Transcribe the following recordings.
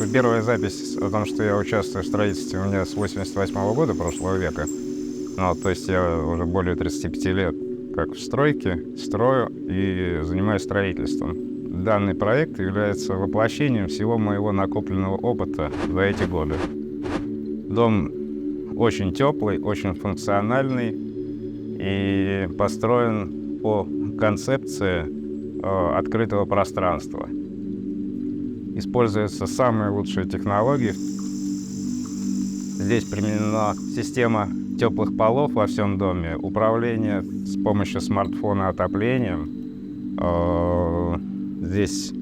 Первая запись о том, что я участвую в строительстве, у меня с 88 года прошлого века. Ну, то есть я уже более 35 лет как в стройке, строю и занимаюсь строительством. Данный проект является воплощением всего моего накопленного опыта за эти годы. Дом очень теплый, очень функциональный и построен по концепции открытого пространства. Используются самые лучшие технологии. Здесь применена система теплых полов во всем доме, управление с помощью смартфона отоплением. Здесь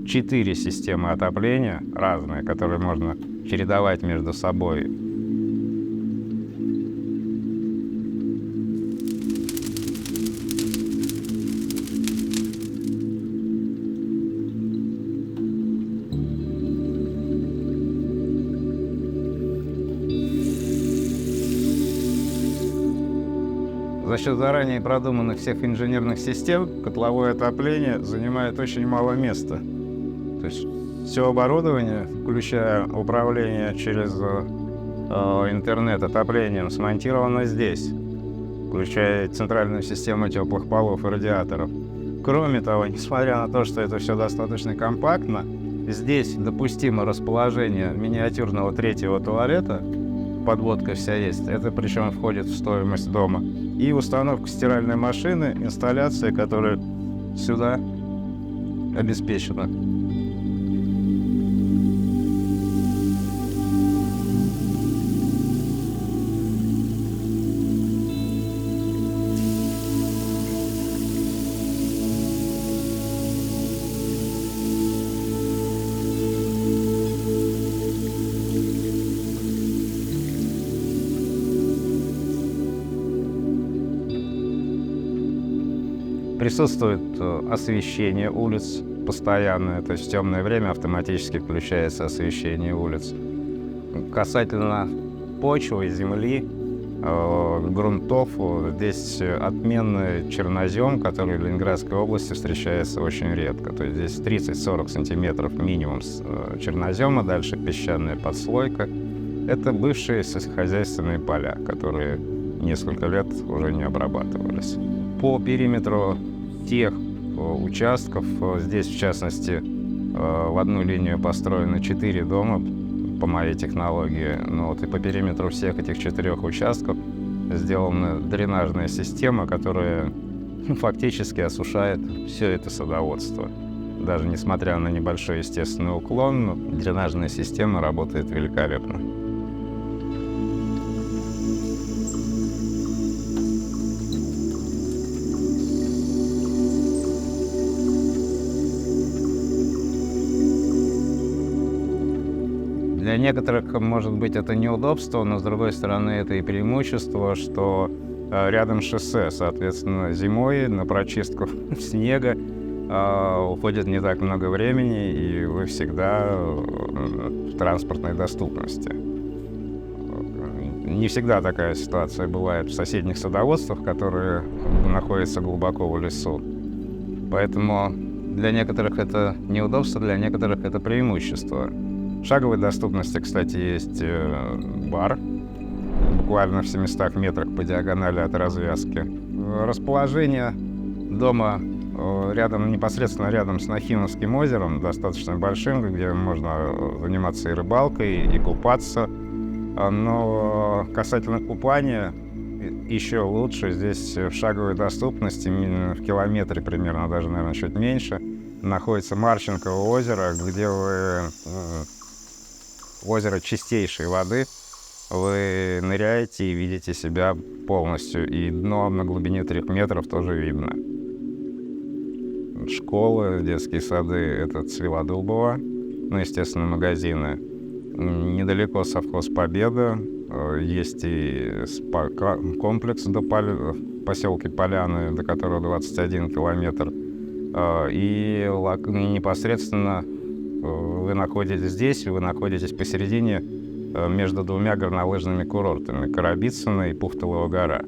4 системы отопления разные, которые можно чередовать между собой. За счет заранее продуманных всех инженерных систем котловое отопление занимает очень мало места. То есть все оборудование, включая управление через интернет отоплением, смонтировано здесь, включая центральную систему теплых полов и радиаторов. Кроме того, несмотря на то, что это все достаточно компактно, здесь допустимо расположение миниатюрного 3-го туалета, подводка вся есть, это причем входит в стоимость дома, и установка стиральной машины, инсталляция, которая сюда обеспечена. Присутствует освещение улиц постоянное, то есть в темное время автоматически включается освещение улиц. Касательно почвы, земли, грунтов, здесь отменный чернозем, который в Ленинградской области встречается очень редко. То есть здесь 30-40 сантиметров минимум чернозема, дальше песчаная подслойка. Это бывшие сельскохозяйственные поля, которые несколько лет уже не обрабатывались. По периметру тех участков, здесь в частности в одну линию построено 4 дома по моей технологии, и по периметру всех этих 4 участков сделана дренажная система, которая фактически осушает все это садоводство. Даже несмотря на небольшой естественный уклон, дренажная система работает великолепно. Для некоторых, может быть, это неудобство, но, с другой стороны, это и преимущество, что рядом шоссе, соответственно, зимой на прочистку снега уходит не так много времени, и вы всегда в транспортной доступности. Не всегда такая ситуация бывает в соседних садоводствах, которые находятся глубоко в лесу. Поэтому для некоторых это неудобство, для некоторых это преимущество. В шаговой доступности, кстати, есть бар, буквально в 700 метрах по диагонали от развязки. Расположение дома непосредственно рядом с Нахимовским озером, достаточно большим, где можно заниматься и рыбалкой, и купаться. Но касательно купания, еще лучше. Здесь в шаговой доступности, в километре примерно, даже, наверное, чуть меньше, находится Марченково озеро, где озеро чистейшей воды, вы ныряете и видите себя полностью, и дно на глубине 3 метров тоже видно. Школы, детские сады — это Цвелодубово, естественно, магазины. Недалеко совхоз «Победа», есть и комплекс в поселке Поляны, до которого 21 километр, и непосредственно вы находитесь здесь, вы находитесь посередине между 2 горнолыжными курортами — Коробицыно и Пухтовая гора.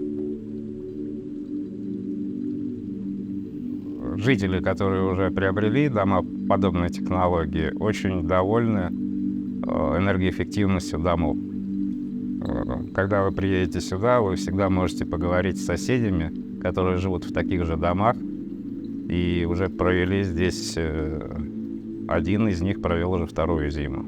Жители, которые уже приобрели дома подобной технологии, очень довольны энергоэффективностью домов. Когда вы приедете сюда, вы всегда можете поговорить с соседями, которые живут в таких же домах, и уже провели здесь, один из них провел уже вторую зиму.